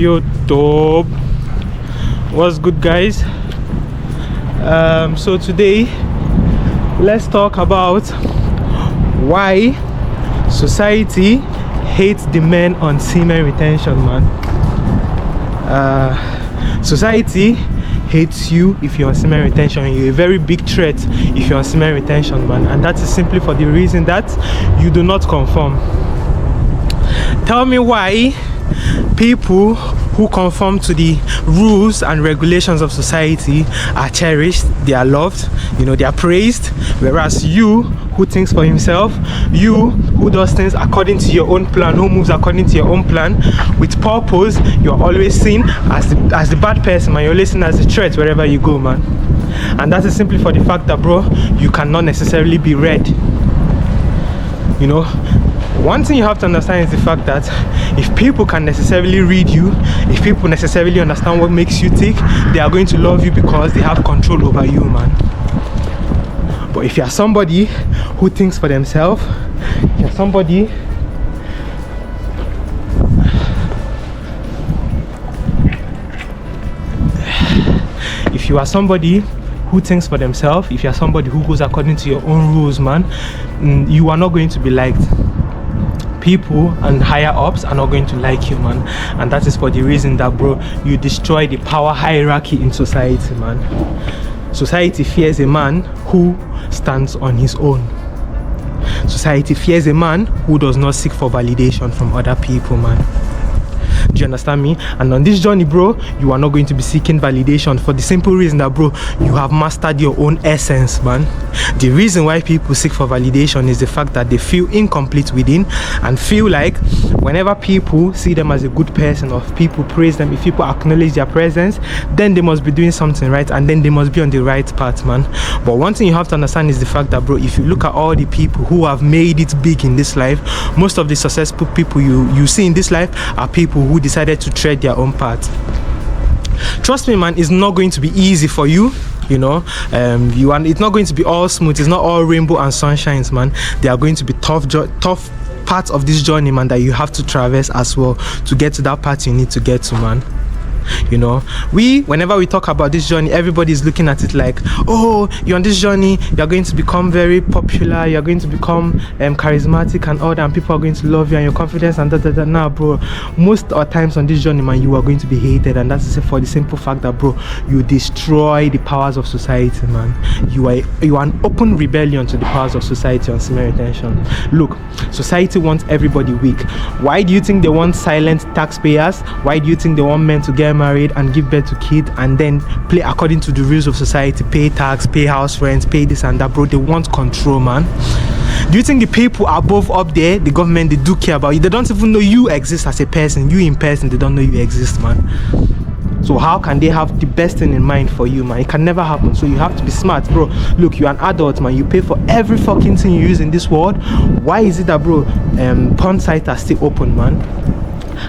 YouTube. What's good, guys? So today let's talk about why society hates the men on semen retention, man. Society hates you if you're on semen retention. You're a very big threat if you're on semen retention, man, and that is simply for the reason that you do not conform. Tell me why people who conform to the rules and regulations of society are cherished, they are loved, they are praised, whereas you who thinks for himself, you who does things according to your own plan, who moves according to your own plan with purpose, you're always seen as the bad person, man. You're always seen as a threat wherever you go, man. And that is simply for the fact that, bro, you cannot necessarily be read. One thing you have to understand is the fact that if people can necessarily read you, if people necessarily understand what makes you tick, they are going to love you because they have control over you, man. But if you are somebody who thinks for themselves, you're somebody if you are somebody who thinks for themselves, if you are somebody who goes according to your own rules, man, you are not going to be liked. People and higher ups are not going to like you, man, and that is for the reason that, bro, you destroy the power hierarchy in society, man. Society fears a man who stands on his own. Society fears a man who does not seek for validation from other people, man. Do you understand me? And on this journey, bro, you are not going to be seeking validation for the simple reason that, bro, you have mastered your own essence, man. The reason why people seek for validation is the fact that they feel incomplete within and feel like whenever people see them as a good person, or if people praise them, if people acknowledge their presence, then they must be doing something right, and then they must be on the right path, man. But one thing you have to understand is the fact that, bro, if you look at all the people who have made it big in this life, most of the successful people you see in this life are people who decided to tread their own path. Trust me, man, it's not going to be easy for you. It's not going to be all smooth. It's not all rainbow and sunshines, man. There are going to be tough parts of this journey, man, that you have to traverse as well to get to that part you need to get to, man. Whenever we talk about this journey, everybody is looking at it like, oh, you're on this journey, you're going to become very popular, you're going to become charismatic and all that, and people are going to love you and your confidence and da. Nah, bro, most of the times on this journey, man, you are going to be hated, and that's for the simple fact that, bro, you destroy the powers of society, man. You are an open rebellion to the powers of society on semen retention. Look, society wants everybody weak. Why do you think they want silent taxpayers? Why do you think they want men to get married and give birth to kids and then play according to the rules of society, pay tax, pay house rent, pay this and that, bro? They want control, man. Do you think the people above up there, the government, they do care about you? They don't even know you exist as a person. You in person, they don't know you exist, man. So how can they have the best thing in mind for you, man? It can never happen. So you have to be smart, bro. Look, you're an adult, man. You pay for every fucking thing you use in this world. Why is it that, bro, porn sites are still open, man?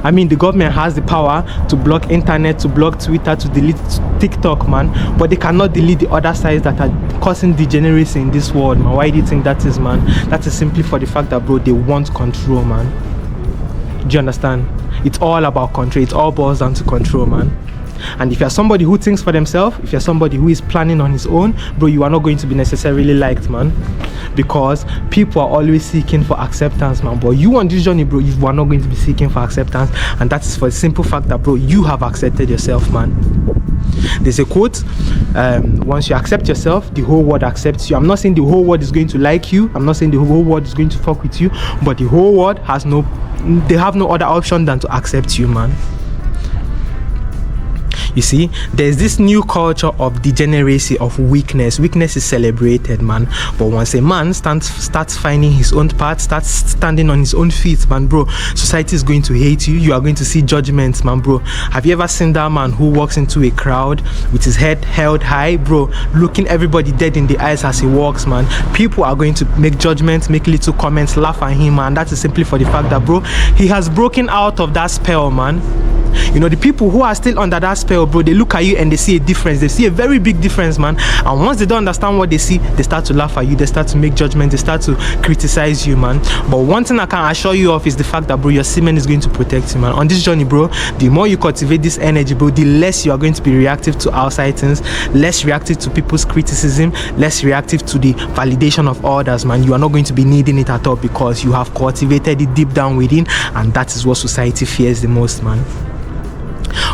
I mean, the government has the power to block internet, to block Twitter, to delete TikTok, man, but they cannot delete the other sites that are causing degeneracy in this world, man. Why do you think that is, man? That is simply for the fact that, bro, they want control, man. Do you understand? It's all about control. It all boils down to control, man. And if you're somebody who thinks for themselves, if you're somebody who is planning on his own, bro, you are not going to be necessarily liked, man, because people are always seeking for acceptance, man. But you on this journey, bro, you are not going to be seeking for acceptance, and that is for the simple fact that, bro, you have accepted yourself, man. There's a quote, once you accept yourself, the whole world accepts you. I'm not saying the whole world is going to like you, I'm not saying the whole world is going to fuck with you, but the whole world have no other option than to accept you, man. You see, there's this new culture of degeneracy, of weakness. Weakness is celebrated, man. But once a man starts finding his own path, starts standing on his own feet, man, bro, society is going to hate you. You are going to see judgments, man, bro. Have you ever seen that man who walks into a crowd with his head held high, bro, looking everybody dead in the eyes as he walks, man? People are going to make judgments, make little comments, laugh at him, man. That is simply for the fact that, bro, he has broken out of that spell, man. You know, the people who are still under that spell, bro, they look at you and they see a difference. They see a very big difference, man. And once they don't understand what they see, they start to laugh at you. They start to make judgments. They start to criticize you, man. But one thing I can assure you of is the fact that, bro, your semen is going to protect you, man. On this journey, bro, the more you cultivate this energy, bro, the less you are going to be reactive to outside things, less reactive to people's criticism, less reactive to the validation of others, man. You are not going to be needing it at all because you have cultivated it deep down within, and that is what society fears the most, man.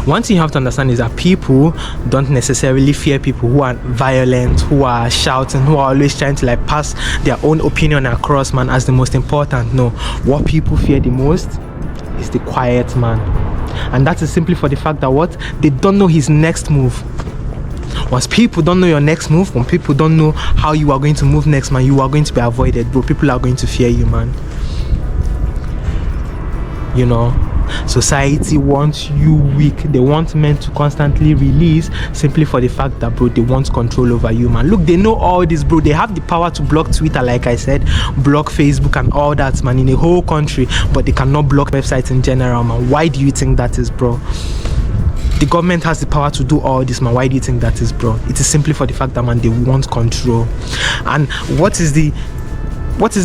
One thing you have to understand is that people don't necessarily fear people who are violent, who are shouting, who are always trying to like pass their own opinion across, man, as the most important. No, what people fear the most is the quiet man. And that is simply for the fact that what? They don't know his next move. Once people don't know your next move, when people don't know how you are going to move next, man, you are going to be avoided, bro. People are going to fear you, man. You know, society wants you weak. They want men to constantly release simply for the fact that, bro, they want control over you, man. Look, they know all this, bro. They have the power to block Twitter, like I said, block Facebook and all that, man, in a whole country, but they cannot block websites in general, man. Why do you think that is, bro? The government has the power to do all this, man. Why do you think that is, bro? It is simply for the fact that, man, they want control. And what is the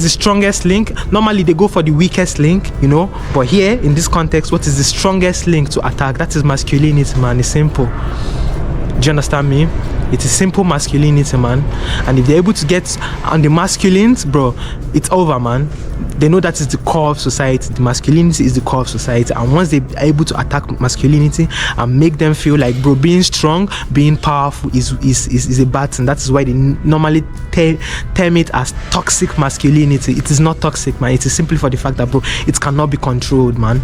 strongest link? Normally they go for the weakest link, you know, but here in this context, what is the strongest link to attack? That is masculinity, man. It's simple. Do you understand me? It is simple masculinity, man. And if they're able to get on the masculines, bro, it's over, man. They know that is the core of society. The masculinity is the core of society. And once they're able to attack masculinity and make them feel like, bro, being strong, being powerful is a bad thing. That is why they normally term it as toxic masculinity. It is not toxic, man. It is simply for the fact that, bro, it cannot be controlled, man.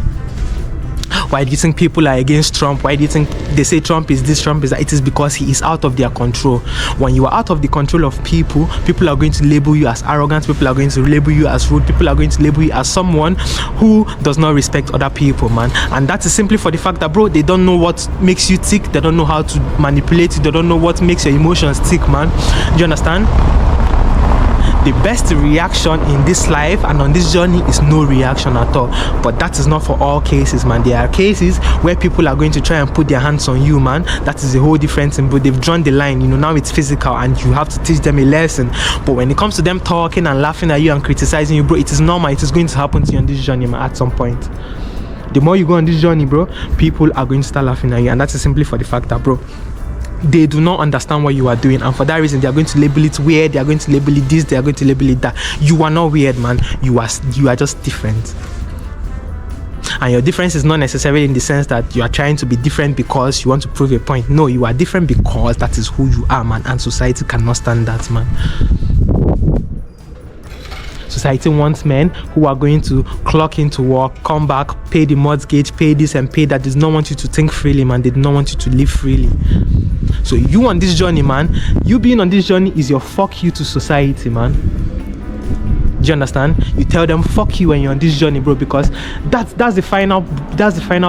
Why do you think people are against Trump? Why do you think they say Trump is this, Trump is that? It is because he is out of their control. When you are out of the control of people, people are going to label you as arrogant. People are going to label you as rude. People are going to label you as someone who does not respect other people, man. And that is simply for the fact that, bro, they don't know what makes you tick. They don't know how to manipulate you. They don't know what makes your emotions tick, man. Do you understand? The best reaction in this life and on this journey is no reaction at all. But that is not for all cases, man. There are cases where people are going to try and put their hands on you, man. That is a whole different thing, but they've drawn the line. You know, now it's physical and you have to teach them a lesson. But when it comes to them talking and laughing at you and criticizing you, bro, it is normal. It is going to happen to you on this journey, man, at some point. The more you go on this journey, bro, people are going to start laughing at you. And that is simply for the fact that, bro, they do not understand what you are doing, and for that reason they are going to label it weird. They are going to label it this, they are going to label it that. You are not weird, man. You are just different. And your difference is not necessarily in the sense that you are trying to be different because you want to prove a point. No, you are different because that is who you are, man. And society cannot stand that, man. Society wants men who are going to clock into work, come back, pay the mortgage, pay this and pay that. They do not want you to think freely, man. They do not want you to live freely. So you on this journey, man, you being on this journey is your fuck you to society, man. Do you understand? You tell them fuck you when you're on this journey, bro, because that's the final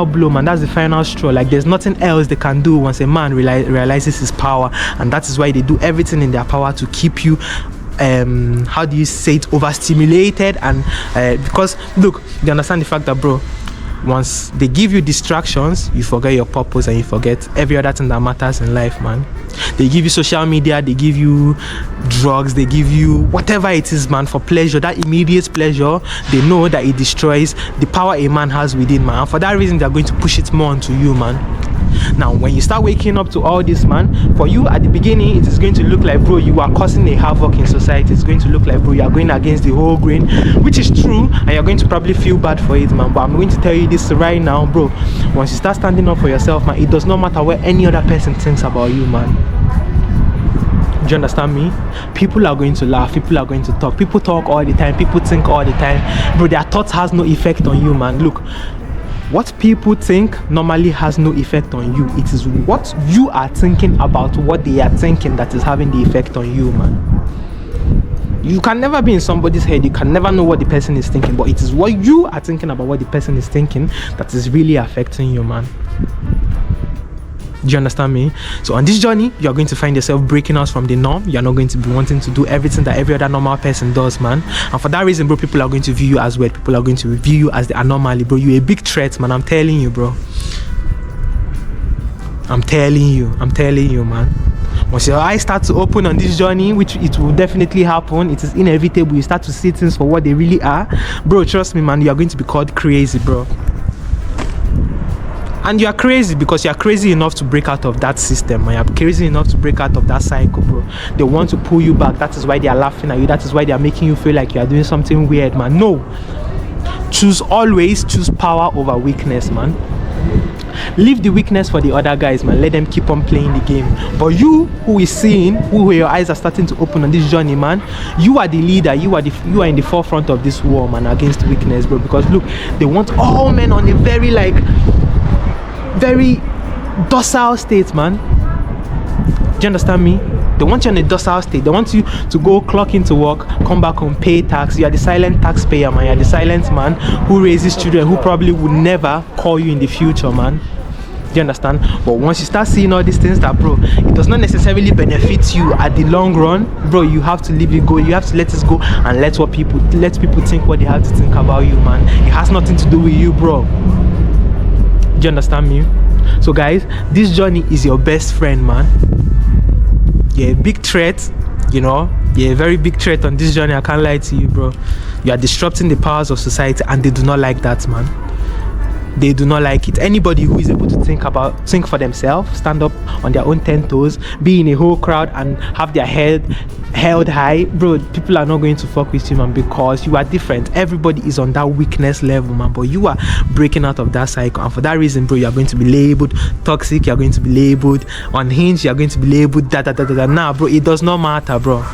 blow, man. That's the final straw. Like there's nothing else they can do once a man realizes his power, and that is why they do everything in their power to keep you how do you say it, overstimulated. And because look, they understand the fact that, bro, once they give you distractions, you forget your purpose and you forget every other thing that matters in life, man. They give you social media, they give you drugs, they give you whatever it is, man, for pleasure, that immediate pleasure. They know that it destroys the power a man has within, man, and for that reason they're going to push it more onto you, man. Now when you start waking up to all this, man, for you at the beginning it is going to look like, bro, you are causing a havoc in society. It's going to look like, bro, you are going against the whole grain, which is true, and you're going to probably feel bad for it, man. But I'm going to tell you this right now, bro, once you start standing up for yourself, man, it does not matter what any other person thinks about you, man. Do you understand me? People are going to laugh, people are going to talk, people talk all the time, people think all the time, bro. Their thoughts has no effect on you, man. Look, what people think normally has no effect on you. It is what you are thinking about what they are thinking that is having the effect on you, man. You can never be in somebody's head. You can never know what the person is thinking, but it is what you are thinking about what the person is thinking that is really affecting you, man. Do you understand me? So on this journey, you're going to find yourself breaking out from the norm. You're not going to be wanting to do everything that every other normal person does, man. And for that reason, bro, people are going to view you as weird. People are going to view you as the anomaly, bro. You're a big threat, man. I'm telling you, bro. I'm telling you, man. Once your eyes start to open on this journey, which it will definitely happen, it is inevitable, you start to see things for what they really are, bro. Trust me, man, you are going to be called crazy, bro. And you are crazy because you are crazy enough to break out of that system, man. You are crazy enough to break out of that cycle, bro. They want to pull you back. That is why they are laughing at you. That is why they are making you feel like you are doing something weird, man. No. Always choose power over weakness, man. Leave the weakness for the other guys, man. Let them keep on playing the game. But you, who is seeing, who your eyes are starting to open on this journey, man, you are the leader. You are in the forefront of this war, man, against weakness, bro. Because look, they want all men on a very docile state, man. Do you understand me? They want you on a docile state. They want you to go clock into work, come back home, pay tax. You are the silent taxpayer, man. You are the silent man who raises children who probably would never call you in the future, man. Do you understand? But once you start seeing all these things that, bro, it does not necessarily benefit you at the long run, bro, you have to leave it go. You have to let it go and let people think what they have to think about you, man. It has nothing to do with you, bro. Do you understand me? So guys, this journey is your best friend, man. You're a big threat, you're a very big threat on this journey. I can't lie to you, bro. You are disrupting the powers of society, and they do not like that, man. They do not like it. Anybody who is able to think for themselves, stand up on their own 10 toes, be in a whole crowd and have their head held high, bro, people are not going to fuck with you, man, because you are different. Everybody is on that weakness level, man, but you are breaking out of that cycle, and for that reason, bro, you are going to be labeled toxic, you are going to be labeled unhinged, you are going to be labeled Nah, bro, it does not matter, bro.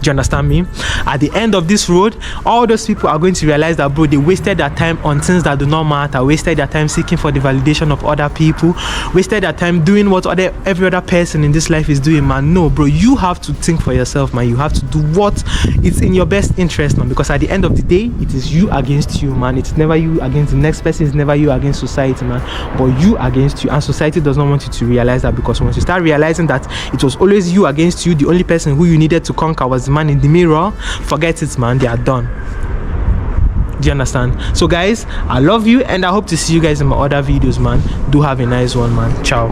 Do you understand me? At the end of this road, all those people are going to realize that, bro, they wasted their time on things that do not matter, wasted their time seeking for the validation of other people, wasted their time doing what every other person in this life is doing, man. No, bro, you have to think for yourself, man. You have to do what is in your best interest, man, because at the end of the day, it is you against you, man. It's never you against the next person. It's never you against society, man, but you against you. And society does not want you to realize that, because once you start realizing that it was always you against you, the only person who you needed to conquer was the man in the mirror, forget it, man. They are done. Do you understand? So guys, I love you, and I hope to see you guys in my other videos, man. Do have a nice one, man. Ciao.